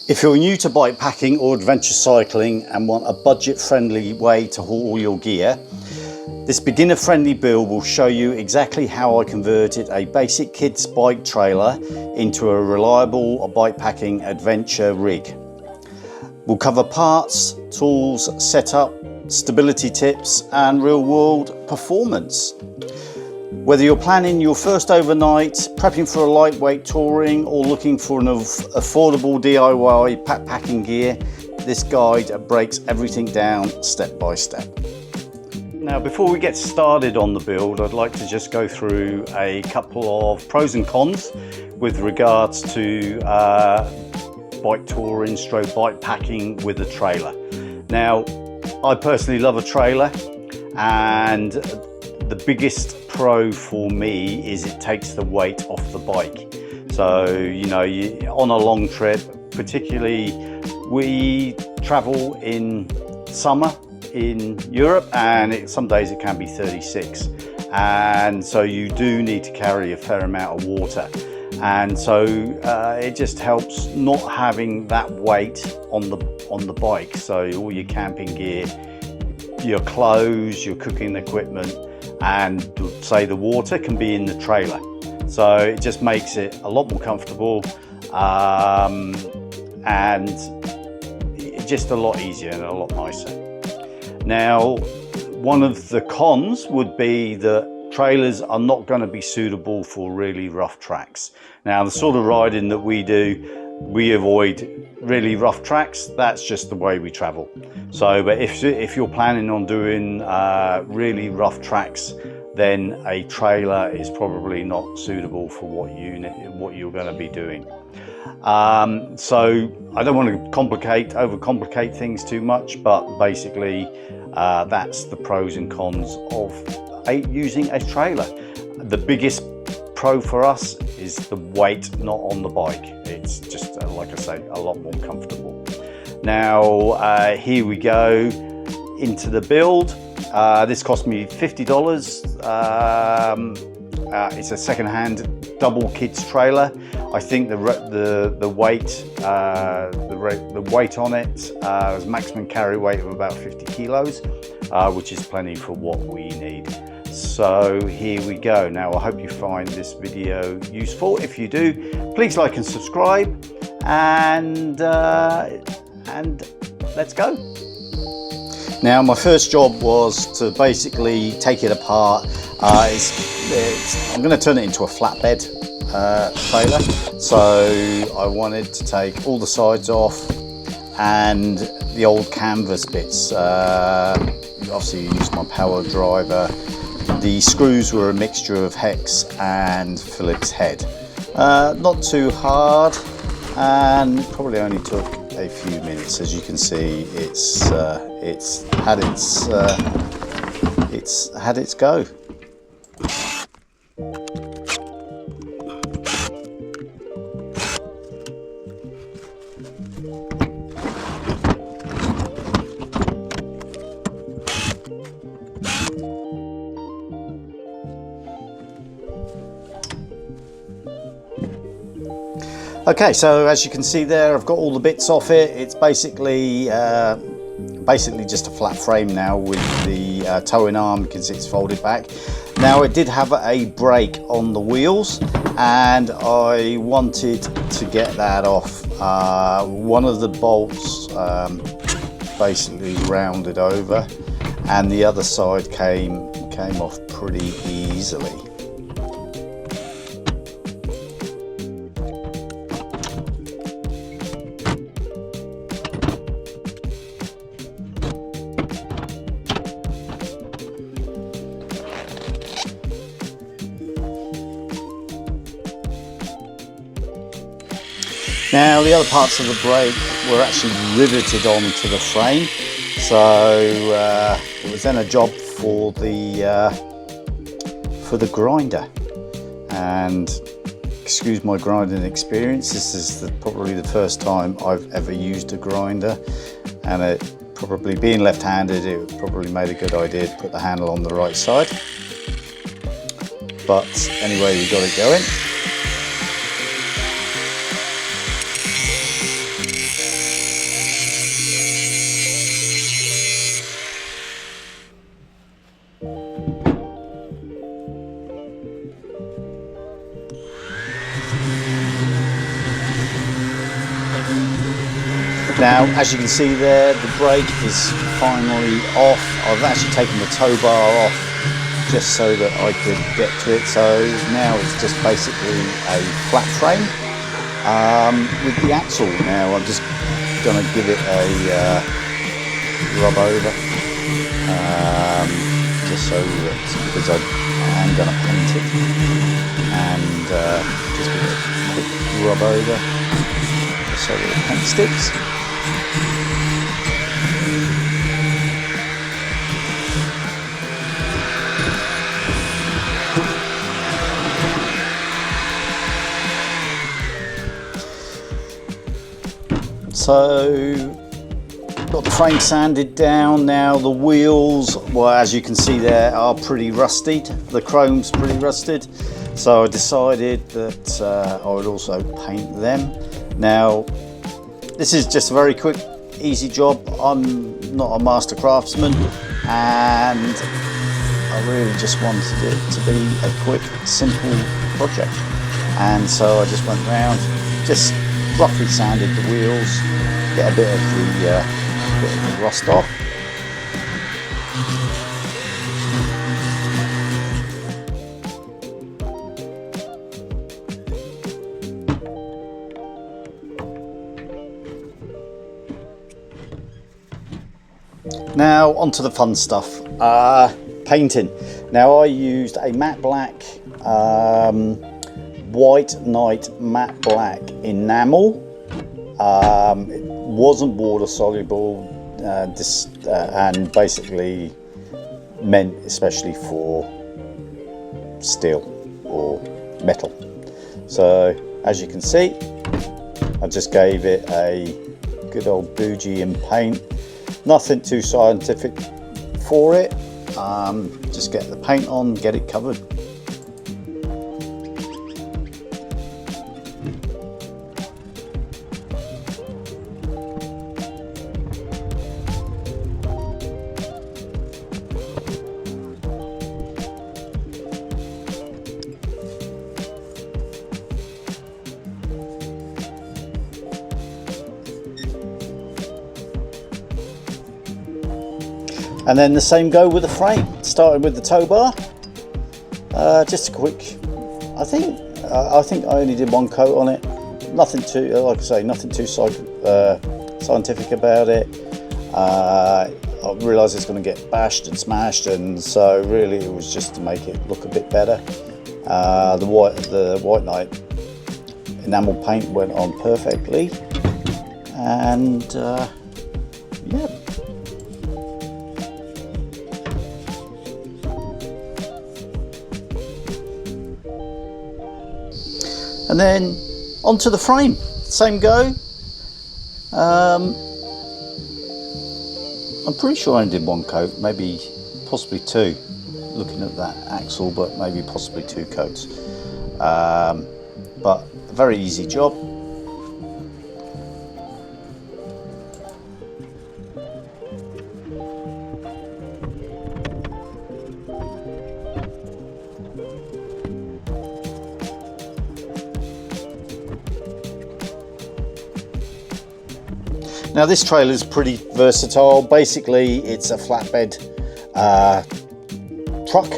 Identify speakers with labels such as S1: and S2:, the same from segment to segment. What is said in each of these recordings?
S1: If you're new to bike packing or adventure cycling and want a budget-friendly way to haul all your gear, this beginner-friendly build will show you exactly how I converted a basic kids bike trailer into a reliable bike packing adventure rig. We'll cover parts, tools, setup, stability tips and real-world performance. Whether you're planning your first overnight, prepping for a lightweight touring or looking for an affordable DIY packing gear, this guide breaks everything down step by step. Now, before we get started on the build, I'd like to just go through a couple of pros and cons with regards to bike touring / bike packing with a trailer. Now, I personally love a trailer, and the biggest pro for me is it takes the weight off the bike. So, you know, on a long trip, particularly we travel in summer in Europe, and some days it can be 36, and so you do need to carry a fair amount of water, and so it just helps not having that weight on the bike. So all your camping gear, your clothes, your cooking equipment, and say the water can be in the trailer, so it just makes it a lot more comfortable and just a lot easier and a lot nicer. Now, one of the cons would be that trailers are not going to be suitable for really rough tracks. Now, the sort of riding that we do, we avoid really rough tracks. That's just the way we travel. So, but if you're planning on doing really rough tracks, then a trailer is probably not suitable for what you're going to be doing. So I don't want to overcomplicate things too much, but basically that's the pros and cons of using a trailer. The biggest pro for us is the weight not on the bike. It's just like I say, a lot more comfortable. Now here we go into the build. This cost me $50. It's a second-hand double kids trailer. I think the weight on it is maximum carry weight of about 50 kilos, which is plenty for what we need. So here we go. Now, I hope you find this video useful. If you do, please like and subscribe, and let's go. Now, my first job was to basically take it apart. I'm going to turn it into a flatbed trailer. So I wanted to take all the sides off and the old canvas bits. Obviously, used my power driver. The screws were a mixture of hex and Phillips head. Not too hard, and probably only took a few minutes. As you can see, it's had its go. Okay, so as you can see there, I've got all the bits off it. It's basically just a flat frame now with the towing arm, because it's folded back. Now, it did have a brake on the wheels, and I wanted to get that off. One of the bolts basically rounded over, and the other side came off pretty easily. Now, the other parts of the brake were actually riveted onto the frame, so it was then a job for the grinder. And excuse my grinding experience, this is probably the first time I've ever used a grinder, and it probably, being left-handed, it probably made a good idea to put the handle on the right side. But anyway, we got it going. Now, as you can see there, the brake is finally off. I've actually taken the tow bar off just so that I could get to it. So now it's just basically a flat frame with the axle. Now I'm just going to give it a rub over, just so that, because I am going to paint it, and just give it a quick rub over so that the paint sticks. So got the frame sanded down. Now the wheels, well, as you can see there, are pretty rusted. The chrome's pretty rusted, so I decided that I would also paint them. Now this is just a very quick, easy job. I'm not a master craftsman, and I really just wanted it to be a quick, simple project. And so I just went round, just roughly sanded the wheels, get a bit of the rust off. Now onto the fun stuff, painting. Now I used a matte black, White Knight matte black enamel. It wasn't water soluble, and basically meant especially for steel or metal. So as you can see, I just gave it a good old bougie in paint. Nothing too scientific for it, just get the paint on, get it covered. And then the same go with the frame, starting with the tow bar. Just a quick, I think I only did one coat on it. Nothing too, like I say, nothing too scientific about it. I realised it's going to get bashed and smashed, and so really it was just to make it look a bit better. The White Knight enamel paint went on perfectly, and yeah. And then onto the frame, same go. I'm pretty sure I only did one coat, maybe possibly two, looking at that axle, but maybe possibly two coats. But a very easy job. Now this trailer is pretty versatile. Basically it's a flatbed truck,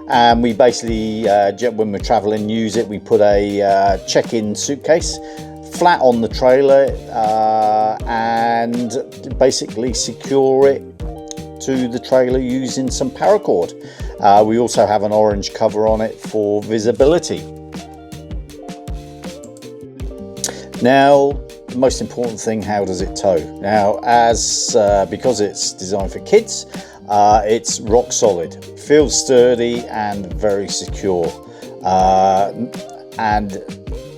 S1: and we basically, when we're traveling, use it. We put a check-in suitcase flat on the trailer and basically secure it to the trailer using some paracord. We also have an orange cover on it for visibility. Now, the most important thing, how does it tow? Now, because it's designed for kids, it's rock solid, feels sturdy and very secure, and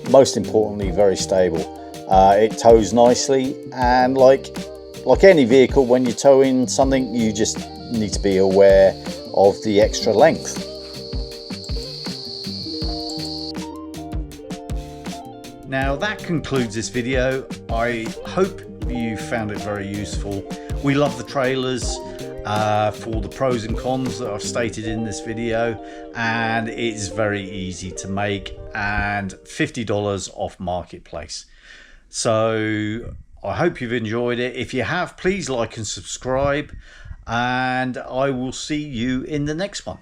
S1: most importantly, very stable. It tows nicely, and like any vehicle, when you're towing something, you just need to be aware of the extra length. Now that concludes this video. I hope you found it very useful. We love the trailers for the pros and cons that I've stated in this video, and it's very easy to make, and $50 off marketplace. So I hope you've enjoyed it. If you have, please like and subscribe, and I will see you in the next one.